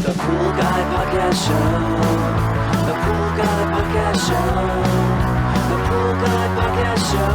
The Pool Guy Podcast Show. The Pool Guy Podcast Show. The Pool Guy Podcast Show.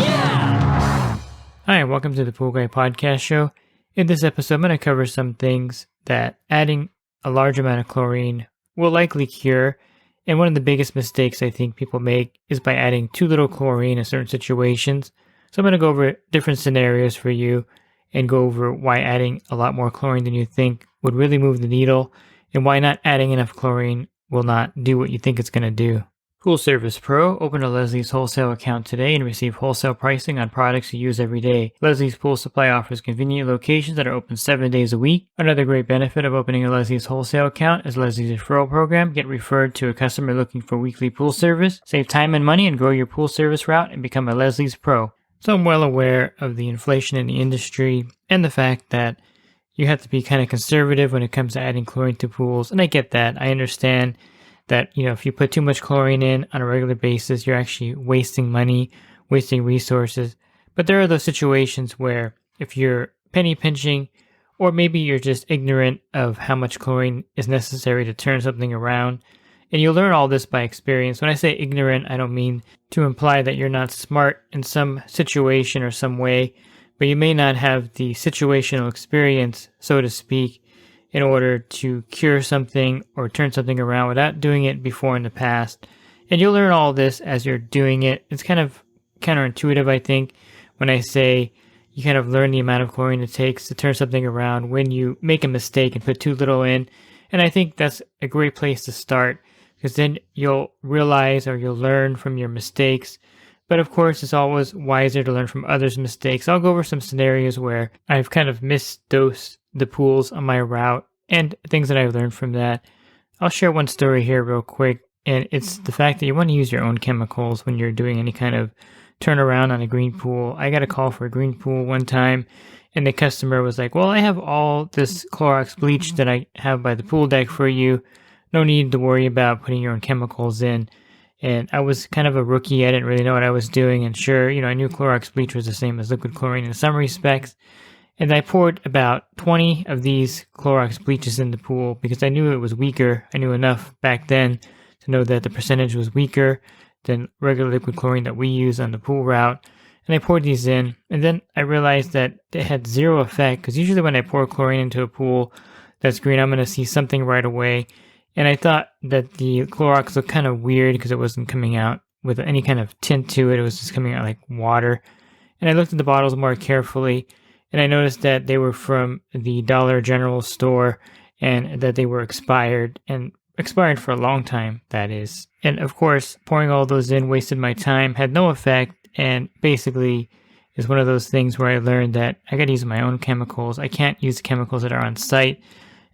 Yeah! Hi, welcome to the Pool Guy Podcast Show. In this episode, I'm going to cover some things that adding a large amount of chlorine will likely cure. And one of the biggest mistakes I think people make is by adding too little chlorine in certain situations. So I'm going to go over different scenarios for you and go over why adding a lot more chlorine than you think would really move the needle and why not adding enough chlorine will not do what you think it's going to do. Pool Service Pro, open a Leslie's wholesale account today and receive wholesale pricing on products you use every day. Leslie's Pool Supply offers convenient locations that are open 7 days a week. Another great benefit of opening a Leslie's wholesale account is Leslie's referral program. Get referred to a customer looking for weekly pool service. Save time and money and grow your pool service route and become a Leslie's Pro. So I'm well aware of the inflation in the industry and the fact that you have to be kind of conservative when it comes to adding chlorine to pools. And I get that. I understand that, if you put too much chlorine in on a regular basis, you're actually wasting money, wasting resources. But there are those situations where if you're penny pinching, or maybe you're just ignorant of how much chlorine is necessary to turn something around, and you'll learn all this by experience. When I say ignorant, I don't mean to imply that you're not smart in some situation or some way, but you may not have the situational experience, so to speak, in order to cure something or turn something around without doing it before in the past. And you'll learn all this as you're doing it. It's kind of counterintuitive, I think, when I say you kind of learn the amount of chlorine it takes to turn something around when you make a mistake and put too little in. And I think that's a great place to start, because then you'll realize or you'll learn from your mistakes. But of course, it's always wiser to learn from others' mistakes. I'll go over some scenarios where I've kind of misdosed the pools on my route and things that I've learned from that. I'll share one story here real quick, and it's the fact that you want to use your own chemicals when you're doing any kind of turnaround on a green pool. I got a call for a green pool one time, and the customer was like, well, I have all this Clorox bleach that I have by the pool deck for you. No need to worry about putting your own chemicals in. And I was kind of a rookie. I didn't really know what I was doing. And sure, I knew Clorox bleach was the same as liquid chlorine in some respects. And I poured about 20 of these Clorox bleaches in the pool because I knew it was weaker. I knew enough back then to know that the percentage was weaker than regular liquid chlorine that we use on the pool route. And I poured these in. And then I realized that it had zero effect, because usually when I pour chlorine into a pool that's green, I'm going to see something right away. And I thought that the Clorox looked kind of weird because it wasn't coming out with any kind of tint to it. It was just coming out like water. And I looked at the bottles more carefully, and I noticed that they were from the Dollar General store and that they were expired, and expired for a long time, that is. And of course, pouring all those in wasted my time, had no effect, and basically is one of those things where I learned that I got to use my own chemicals. I can't use the chemicals that are on site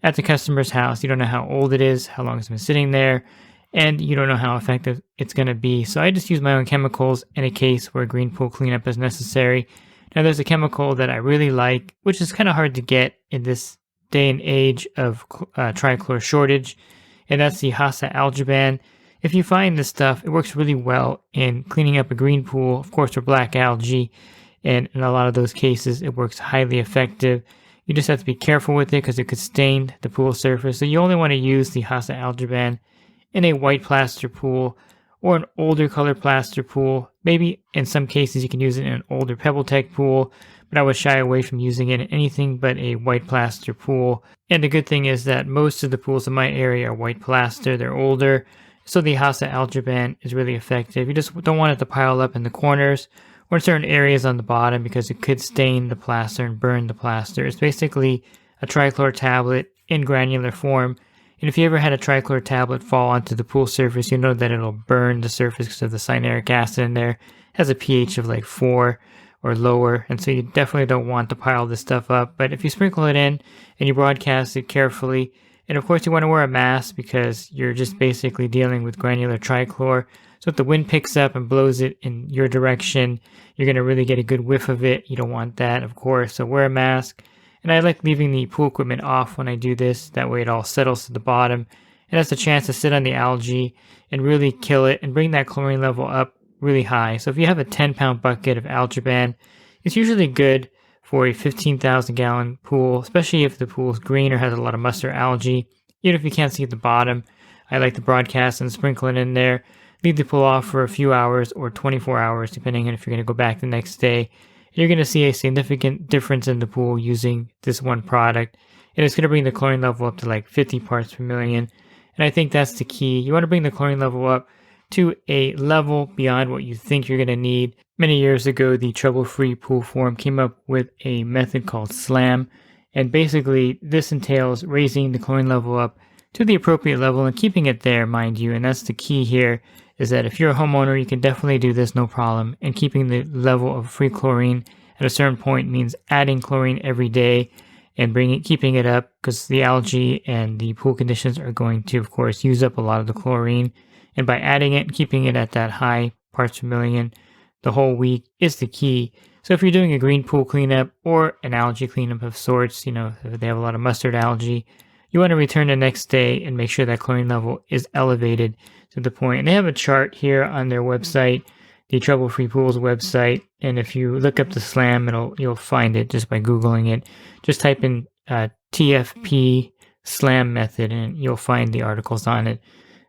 at the customer's house. You don't know how old it is, how long it's been sitting there, and you don't know how effective it's going to be. So I just use my own chemicals in a case where green pool cleanup is necessary. Now, there's a chemical that I really like, which is kind of hard to get in this day and age of trichlor shortage, and that's the HASA Algi-Ban. If you find this stuff, it works really well in cleaning up a green pool, of course, for black algae, and in a lot of those cases, it works highly effective. You just have to be careful with it because it could stain the pool surface. So you only want to use the HASA Algi-Ban in a white plaster pool or an older color plaster pool. Maybe in some cases you can use it in an older PebbleTech pool, but I would shy away from using it in anything but a white plaster pool. And the good thing is that most of the pools in my area are white plaster. They're older, so the HASA Algi-Ban is really effective. You just don't want it to pile up in the corners or in certain areas on the bottom because it could stain the plaster and burn the plaster. It's basically a trichlor tablet in granular form. And if you ever had a trichlor tablet fall onto the pool surface, you know that it'll burn the surface because of the cyanuric acid in there. It has a pH of like 4 or lower, and so you definitely don't want to pile this stuff up. But if you sprinkle it in and you broadcast it carefully, and of course you want to wear a mask because you're just basically dealing with granular trichlor. So if the wind picks up and blows it in your direction, you're going to really get a good whiff of it. You don't want that, of course, so wear a mask. And I like leaving the pool equipment off when I do this. That way it all settles to the bottom. And has a chance to sit on the algae and really kill it and bring that chlorine level up really high. So if you have a 10-pound bucket of Algi-Ban, it's usually good for a 15,000 gallon pool, especially if the pool is green or has a lot of mustard algae. Even if you can't see at the bottom, I like to broadcast and sprinkle it in there. Leave the pool off for a few hours or 24 hours, depending on if you're going to go back the next day. You're going to see a significant difference in the pool using this one product. And it's going to bring the chlorine level up to like 50 parts per million. And I think that's the key. You want to bring the chlorine level up to a level beyond what you think you're going to need. Many years ago, the Trouble-Free Pool Forum came up with a method called SLAM. And basically, this entails raising the chlorine level up to the appropriate level and keeping it there, mind you. And that's the key here, is that if you're a homeowner, you can definitely do this, no problem. And keeping the level of free chlorine at a certain point means adding chlorine every day and keeping it up, because the algae and the pool conditions are going to, of course, use up a lot of the chlorine. And by adding it and keeping it at that high parts per million the whole week is the key. So if you're doing a green pool cleanup or an algae cleanup of sorts, if they have a lot of mustard algae, you want to return the next day and make sure that chlorine level is elevated to the point. And they have a chart here on their website, the Trouble-Free Pools website. And if you look up the SLAM, you'll find it just by Googling it. Just type in TFP SLAM method and you'll find the articles on it.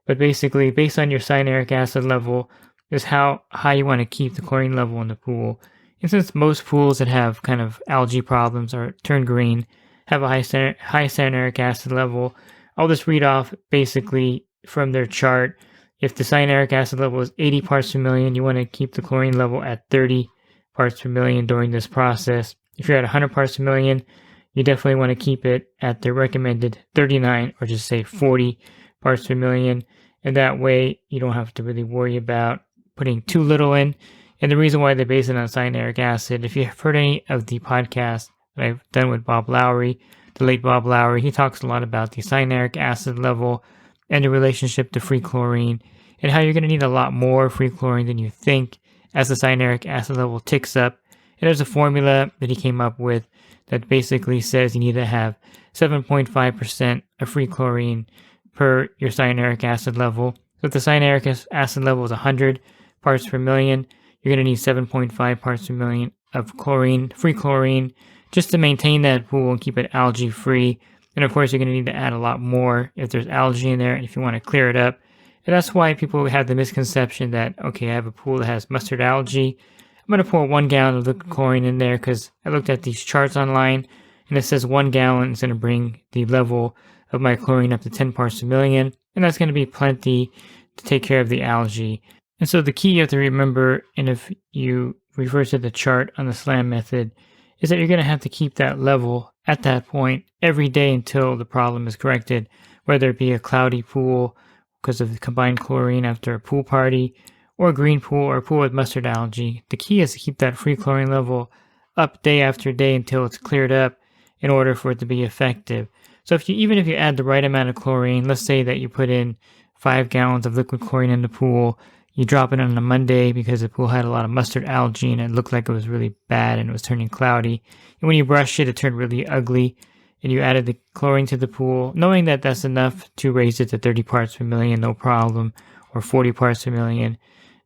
But basically, based on your cyanuric acid level, is how high you want to keep the chlorine level in the pool. And since most pools that have kind of algae problems or turn green have a high cyanuric acid level, I'll just read off basically from their chart. If the cyanuric acid level is 80 parts per million, you want to keep the chlorine level at 30 parts per million during this process. If you're at 100 parts per million, you definitely want to keep it at the recommended 39 or just say 40 parts per million. And that way you don't have to really worry about putting too little in. And the reason why they base it on cyanuric acid, if you've heard any of the podcasts that I've done with Bob Lowry, the late Bob Lowry, he talks a lot about the cyanuric acid level and the relationship to free chlorine and how you're going to need a lot more free chlorine than you think as the cyanuric acid level ticks up. And there's a formula that he came up with that basically says you need to have 7.5% of free chlorine per your cyanuric acid level. So if the cyanuric acid level is 100 parts per million, you're going to need 7.5 parts per million of chlorine, free chlorine, just to maintain that pool and keep it algae free. And of course, you're going to need to add a lot more if there's algae in there and if you want to clear it up. And that's why people have the misconception that, okay, I have a pool that has mustard algae. I'm going to pour 1 gallon of liquid chlorine in there because I looked at these charts online and it says 1 gallon is going to bring the level of my chlorine up to 10 parts per million. And that's going to be plenty to take care of the algae. And so the key you have to remember, and if you refer to the chart on the SLAM method, is that you're going to have to keep that level at that point every day until the problem is corrected, whether it be a cloudy pool because of the combined chlorine after a pool party, or a green pool or a pool with mustard algae. The key is to keep that free chlorine level up day after day until it's cleared up in order for it to be effective. So even if you add the right amount of chlorine, let's say that you put in 5 gallons of liquid chlorine in the pool, you drop it on a Monday because the pool had a lot of mustard algae and it looked like it was really bad and it was turning cloudy. And when you brushed it, it turned really ugly. And you added the chlorine to the pool, knowing that that's enough to raise it to 30 parts per million, no problem, or 40 parts per million.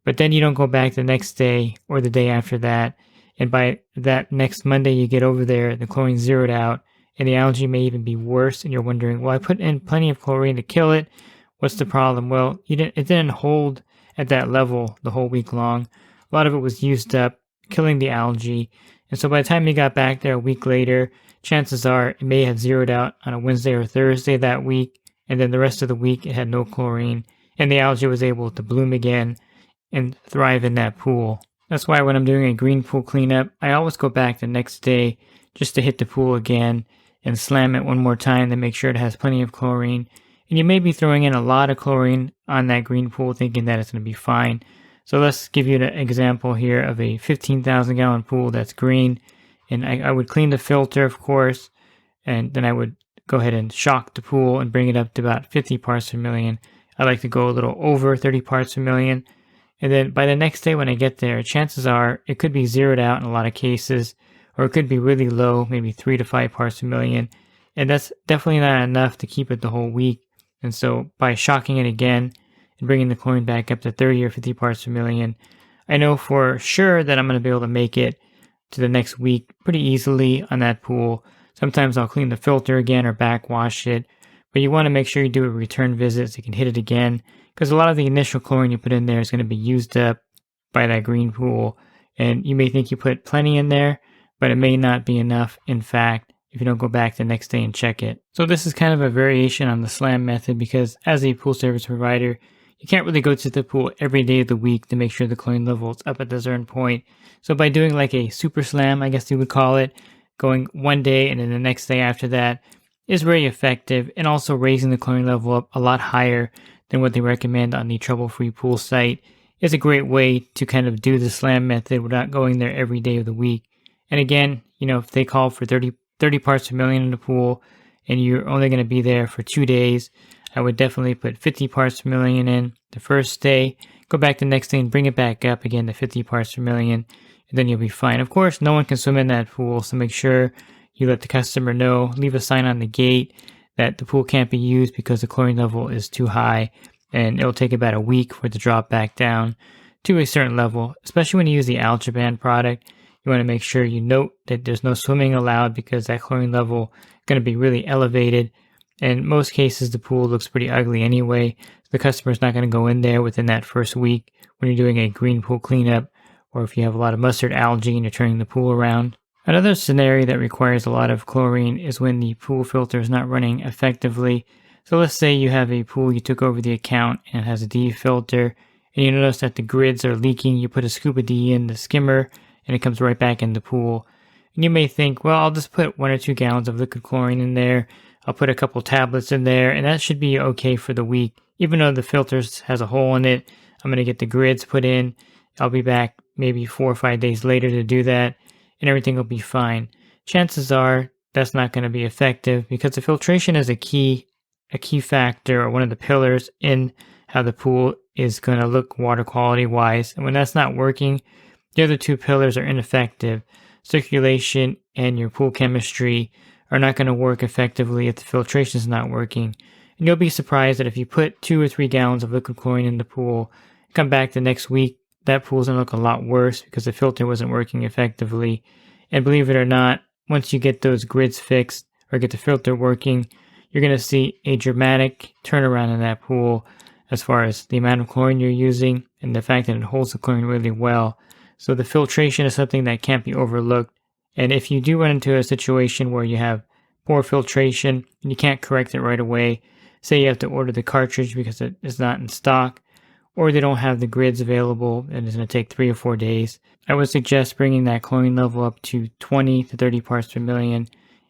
But then you don't go back the next day or the day after that. And by that next Monday you get over there, the chlorine's zeroed out and the algae may even be worse. And you're wondering, well, I put in plenty of chlorine to kill it. What's the problem? Well, it didn't hold at that level the whole week long. A lot of it was used up, killing the algae. And so by the time you got back there a week later, chances are it may have zeroed out on a Wednesday or Thursday that week. And then the rest of the week it had no chlorine. And the algae was able to bloom again and thrive in that pool. That's why when I'm doing a green pool cleanup, I always go back the next day just to hit the pool again and slam it one more time to make sure it has plenty of chlorine. And you may be throwing in a lot of chlorine on that green pool thinking that it's going to be fine. So let's give you an example here of a 15,000 gallon pool that's green. And I would clean the filter, of course, and then I would go ahead and shock the pool and bring it up to about 50 parts per million. I like to go a little over 30 parts per million. And then by the next day when I get there, chances are it could be zeroed out in a lot of cases, or it could be really low, maybe 3 to 5 parts per million. And that's definitely not enough to keep it the whole week. And so by shocking it again and bringing the chlorine back up to 30 or 50 parts per million, I know for sure that I'm going to be able to make it to the next week pretty easily on that pool. Sometimes I'll clean the filter again or backwash it, but you want to make sure you do a return visit so you can hit it again, because a lot of the initial chlorine you put in there is going to be used up by that green pool, and you may think you put plenty in there, but it may not be enough, in fact, if you don't go back the next day and check it. So this is kind of a variation on the slam method, because as a pool service provider, you can't really go to the pool every day of the week to make sure the chlorine level is up at a certain point. So by doing like a super slam, I guess you would call it, going one day and then the next day after that, is very effective, and also raising the chlorine level up a lot higher than what they recommend on the trouble-free pool site is a great way to kind of do the slam method without going there every day of the week. And again, if they call for 30 parts per million in the pool and you're only going to be there for 2 days, I would definitely put 50 parts per million in the first day, go back the next day and bring it back up again to 50 parts per million, and then you'll be fine. Of course, no one can swim in that pool, so make sure you let the customer know, leave a sign on the gate that the pool can't be used because the chlorine level is too high, and it'll take about a week for it to drop back down to a certain level. Especially when you use the Algi-Ban product, you want to make sure you note that there's no swimming allowed, because that chlorine level is going to be really elevated. In most cases, the pool looks pretty ugly anyway. The customer's not going to go in there within that first week when you're doing a green pool cleanup, or if you have a lot of mustard algae and you're turning the pool around. Another scenario that requires a lot of chlorine is when the pool filter is not running effectively. So let's say you have a pool, you took over the account and it has a D filter, and you notice that the grids are leaking. You put a scoop of D in the skimmer and it comes right back in the pool. And you may think, well, I'll just put 1 or 2 gallons of liquid chlorine in there. I'll put a couple tablets in there, and that should be okay for the week. Even though the filter has a hole in it, I'm going to get the grids put in. I'll be back maybe 4 or 5 days later to do that, and everything will be fine. Chances are that's not going to be effective, because the filtration is a key factor, or one of the pillars in how the pool is going to look water quality wise. And when that's not working, the other 2 pillars are ineffective. Circulation and your pool chemistry are not going to work effectively if the filtration is not working. And you'll be surprised that if you put 2 or 3 gallons of liquid chlorine in the pool, come back the next week, that pool's going to look a lot worse because the filter wasn't working effectively. And believe it or not, once you get those grids fixed or get the filter working, you're going to see a dramatic turnaround in that pool as far as the amount of chlorine you're using and the fact that it holds the chlorine really well. So the filtration is something that can't be overlooked. And if you do run into a situation where you have poor filtration and you can't correct it right away, say you have to order the cartridge because it is not in stock, or they don't have the grids available and it's going to take 3 or 4 days, I would suggest bringing that chlorine level up to 20 to 30 parts per million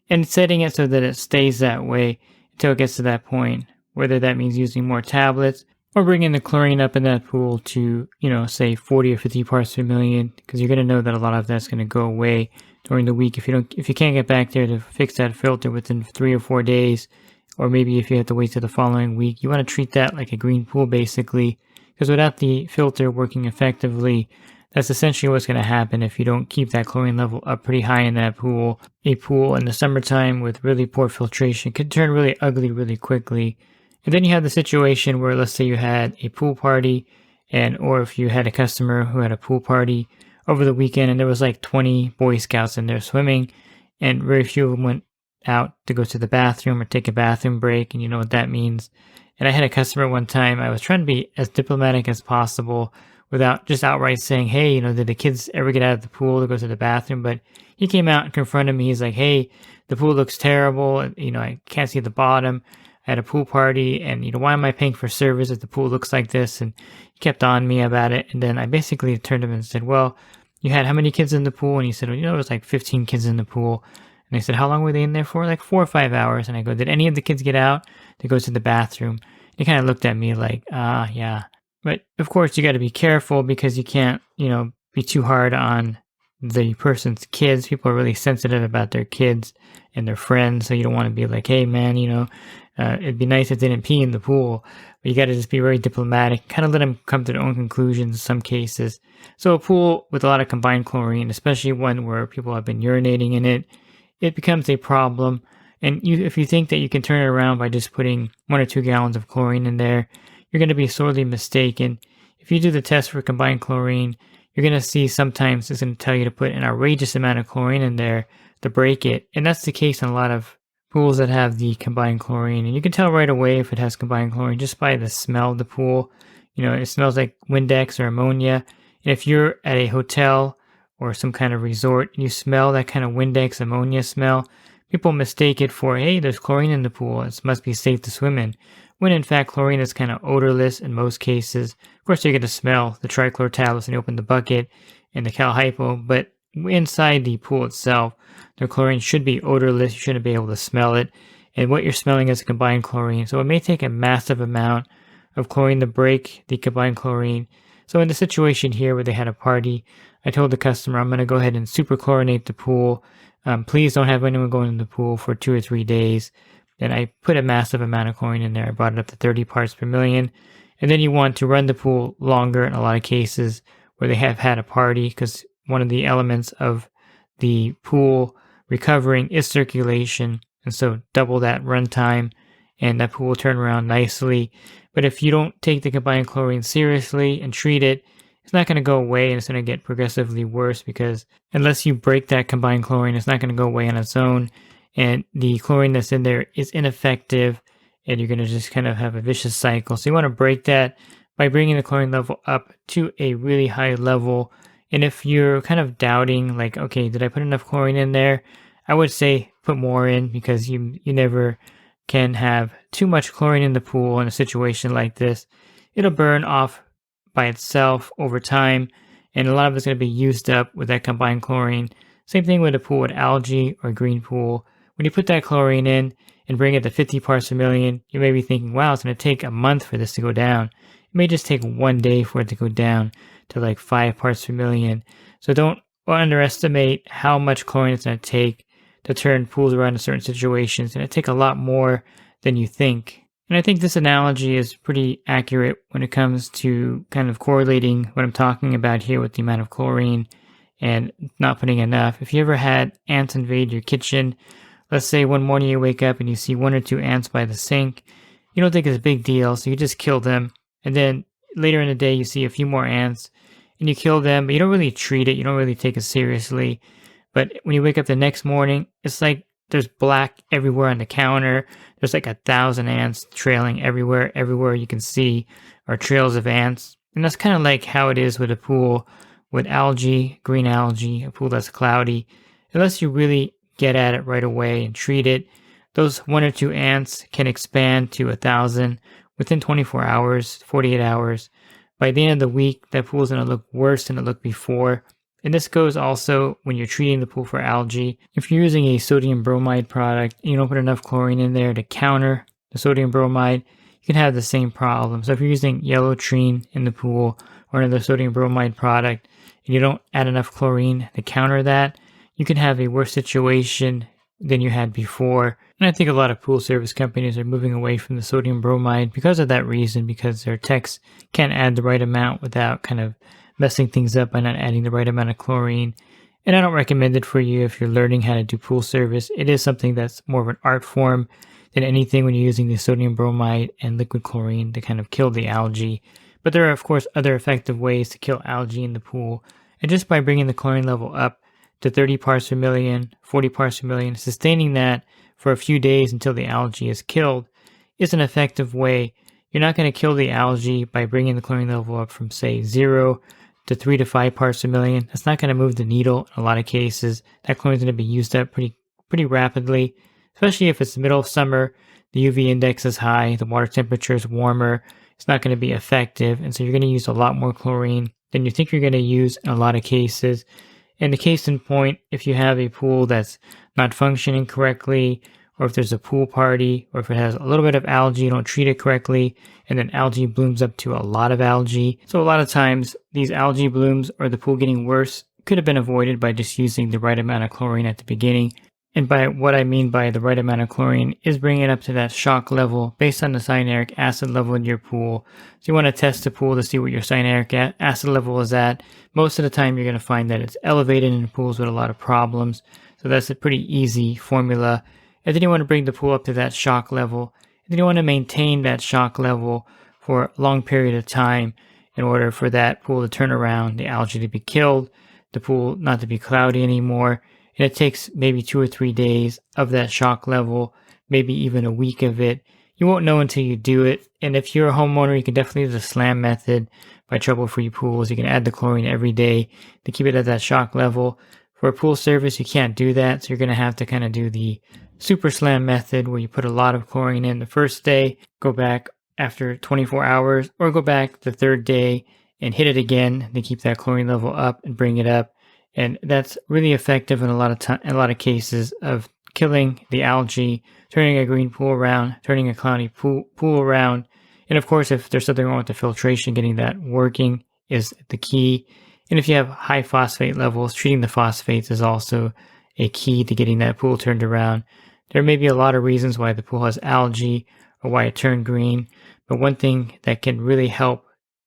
and setting it so that it stays that way until it gets to that point, whether that means using more tablets or bringing the chlorine up in that pool to, say 40 or 50 parts per million, because you're going to know that a lot of that's going to go away during the week if you can't get back there to fix that filter within 3 or 4 days, or maybe if you have to wait till the following week. You want to treat that like a green pool basically, because without the filter working effectively, that's essentially what's going to happen if you don't keep that chlorine level up pretty high in that pool. A pool in the summertime with really poor filtration could turn really ugly really quickly. And then you have the situation where, let's say you had a pool party, or if you had a customer who had a pool party over the weekend and there was like 20 Boy Scouts in there swimming, and very few of them went out to go to the bathroom or take a bathroom break, and you know what that means. And I had a customer one time, I was trying to be as diplomatic as possible without just outright saying, hey, did the kids ever get out of the pool to go to the bathroom? But he came out and confronted me. He's like, hey, the pool looks terrible. I can't see the bottom. I had a pool party, and why am I paying for service if the pool looks like this? And he kept on me about it. And then I basically turned to him and said, well, you had how many kids in the pool? And he said, well, there was like 15 kids in the pool. And I said, how long were they in there for? Like 4 or 5 hours. And I go, did any of the kids get out to go to the bathroom? And he kind of looked at me like, yeah. But of course you got to be careful, because you can't, be too hard on the person's kids. People are really sensitive about their kids and their friends. So you don't want to be like, hey man, it'd be nice if they didn't pee in the pool. But you got to just be very diplomatic, kind of let them come to their own conclusions in some cases. So a pool with a lot of combined chlorine, especially one where people have been urinating in it, it becomes a problem. And if you think that you can turn it around by just putting 1 or 2 gallons of chlorine in there, you're going to be sorely mistaken. If you do the test for combined chlorine, you're going to see sometimes it's going to tell you to put an outrageous amount of chlorine in there to break it. And that's the case in a lot of pools that have the combined chlorine. And you can tell right away if it has combined chlorine just by the smell of the pool. It smells like Windex or ammonia. And if you're at a hotel or some kind of resort and you smell that kind of Windex ammonia smell, people mistake it for, hey, there's chlorine in the pool. It must be safe to swim in. When in fact, chlorine is kind of odorless in most cases. Of course, you're going to smell the trichlor tablets when you open the bucket and the cal hypo, but inside the pool itself, the chlorine should be odorless. You shouldn't be able to smell it. And what you're smelling is combined chlorine. So it may take a massive amount of chlorine to break the combined chlorine. So in the situation here where they had a party, I told the customer, I'm going to go ahead and superchlorinate the pool. Please don't have anyone going in the pool for 2 or 3 days. And I put a massive amount of chlorine in there. I brought it up to 30 parts per million. And then you want to run the pool longer in a lot of cases where they have had a party, because one of the elements of the pool recovering is circulation. And so double that runtime and that pool will turn around nicely. But if you don't take the combined chlorine seriously and treat it, it's not going to go away, and it's going to get progressively worse, because unless you break that combined chlorine, it's not going to go away on its own. And the chlorine that's in there is ineffective, and you're going to just kind of have a vicious cycle. So you want to break that by bringing the chlorine level up to a really high level. And if you're kind of doubting, like, okay, did I put enough chlorine in there? I would say put more in, because you never can have too much chlorine in the pool in a situation like this. It'll burn off by itself over time, and a lot of it's going to be used up with that combined chlorine. Same thing with a pool with algae or green pool. When you put that chlorine in and bring it to 50 parts per million, you may be thinking, wow, it's going to take a month for this to go down. It may just take 1 day for it to go down to like 5 parts per million. So don't underestimate how much chlorine it's going to take to turn pools around in certain situations. It's going to take a lot more than you think. And I think this analogy is pretty accurate when it comes to kind of correlating what I'm talking about here with the amount of chlorine and not putting enough. If you ever had ants invade your kitchen, let's say one morning you wake up and you see 1 or 2 ants by the sink, you don't think it's a big deal, so you just kill them. And then later in the day you see a few more ants and you kill them, but you don't really treat it, you don't really take it seriously. But when you wake up the next morning, it's like there's black everywhere on the counter. There's like 1,000 ants trailing everywhere. Everywhere you can see are trails of ants. And that's kind of like how it is with a pool with algae, green algae, a pool that's cloudy. Unless you really get at it right away and treat it, those 1 or 2 ants can expand to 1,000 within 24 hours, 48 hours. By the end of the week, that pool is going to look worse than it looked before. And this goes also when you're treating the pool for algae. If you're using a sodium bromide product and you don't put enough chlorine in there to counter the sodium bromide, you can have the same problem. So if you're using yellow trine in the pool or another sodium bromide product and you don't add enough chlorine to counter that, you can have a worse situation than you had before. And I think a lot of pool service companies are moving away from the sodium bromide because of that reason, because their techs can't add the right amount without kind of messing things up by not adding the right amount of chlorine. And I don't recommend it for you if you're learning how to do pool service. It is something that's more of an art form than anything when you're using the sodium bromide and liquid chlorine to kind of kill the algae. But there are, of course, other effective ways to kill algae in the pool. And just by bringing the chlorine level up to 30 parts per million, 40 parts per million, sustaining that for a few days until the algae is killed is an effective way. You're not going to kill the algae by bringing the chlorine level up from, say, 0 to 3 to 5 parts per million. That's not going to move the needle in a lot of cases. That chlorine is going to be used up pretty rapidly, especially if it's the middle of summer, the UV index is high, the water temperature is warmer. It's not going to be effective, and so you're going to use a lot more chlorine than you think you're going to use in a lot of cases. And the case in point, if you have a pool that's not functioning correctly, or if there's a pool party, or if it has a little bit of algae, you don't treat it correctly, and then algae blooms up to a lot of algae. So a lot of times, these algae blooms or the pool getting worse could have been avoided by just using the right amount of chlorine at the beginning. And by what I mean by the right amount of chlorine is bringing it up to that shock level based on the cyanuric acid level in your pool. So you want to test the pool to see what your cyanuric acid level is at. Most of the time you're going to find that it's elevated in pools with a lot of problems. So that's a pretty easy formula. And then you want to bring the pool up to that shock level. And then you want to maintain that shock level for a long period of time. in order for that pool to turn around, the algae to be killed, the pool not to be cloudy anymore. And it takes maybe 2 or 3 days of that shock level, maybe even a week of it. You won't know until you do it. And if you're a homeowner, you can definitely use the SLAM method by trouble-free pools. You can add the chlorine every day to keep it at that shock level. For a pool service, you can't do that. So you're going to have to kind of do the super SLAM method where you put a lot of chlorine in the first day, go back after 24 hours, or go back the third day and hit it again to keep that chlorine level up and bring it up. And that's really effective in a lot of cases of killing the algae, turning a green pool around, turning a cloudy pool around. And of course, if there's something wrong with the filtration, getting that working is the key. And if you have high phosphate levels, treating the phosphates is also a key to getting that pool turned around. There may be a lot of reasons why the pool has algae or why it turned green, but one thing that can really help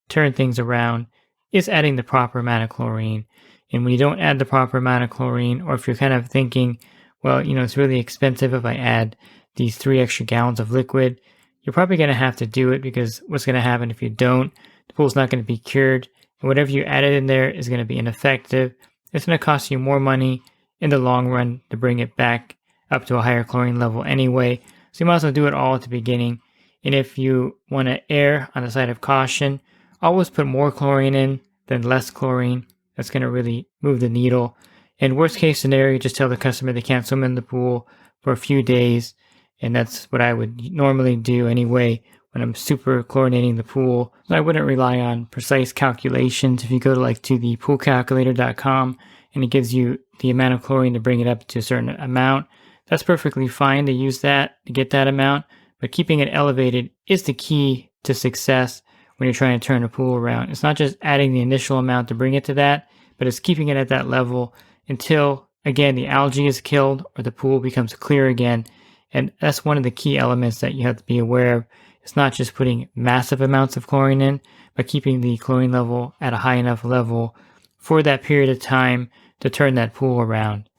turn things around is adding the proper amount of chlorine. And when you don't add the proper amount of chlorine, or if you're kind of thinking, well, it's really expensive if I add these 3 extra gallons of liquid, you're probably going to have to do it, because what's going to happen if you don't, the pool's not going to be cured. And whatever you added in there is going to be ineffective. It's going to cost you more money in the long run to bring it back up to a higher chlorine level anyway. So you might as well do it all at the beginning. And if you want to err on the side of caution, always put more chlorine in than less chlorine. That's going to really move the needle. And worst case scenario, just tell the customer they can't swim in the pool for a few days. And that's what I would normally do anyway when I'm super chlorinating the pool. So I wouldn't rely on precise calculations. If you go to the poolcalculator.com and it gives you the amount of chlorine to bring it up to a certain amount, that's perfectly fine to use that to get that amount. But keeping it elevated is the key to success when you're trying to turn a pool around. It's not just adding the initial amount to bring it to that, but it's keeping it at that level until, again, the algae is killed or the pool becomes clear again. And that's one of the key elements that you have to be aware of. It's not just putting massive amounts of chlorine in, but keeping the chlorine level at a high enough level for that period of time to turn that pool around.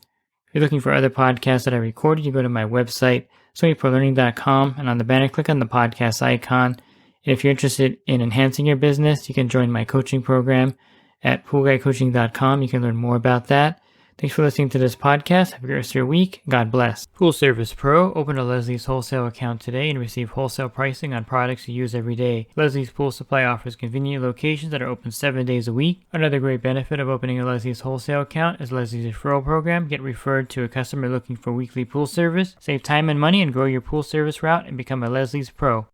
If you're looking for other podcasts that I recorded, you go to my website, swimmingpoollearning.com, and on the banner, click on the podcast icon. And if you're interested in enhancing your business, you can join my coaching program at poolguycoaching.com. You can learn more about that. Thanks for listening to this podcast. Have a great rest of your week. God bless. Pool Service Pro. Open a Leslie's wholesale account today and receive wholesale pricing on products you use every day. Leslie's Pool Supply offers convenient locations that are open 7 days a week. Another great benefit of opening a Leslie's wholesale account is Leslie's referral program. Get referred to a customer looking for weekly pool service. Save time and money and grow your pool service route and become a Leslie's Pro.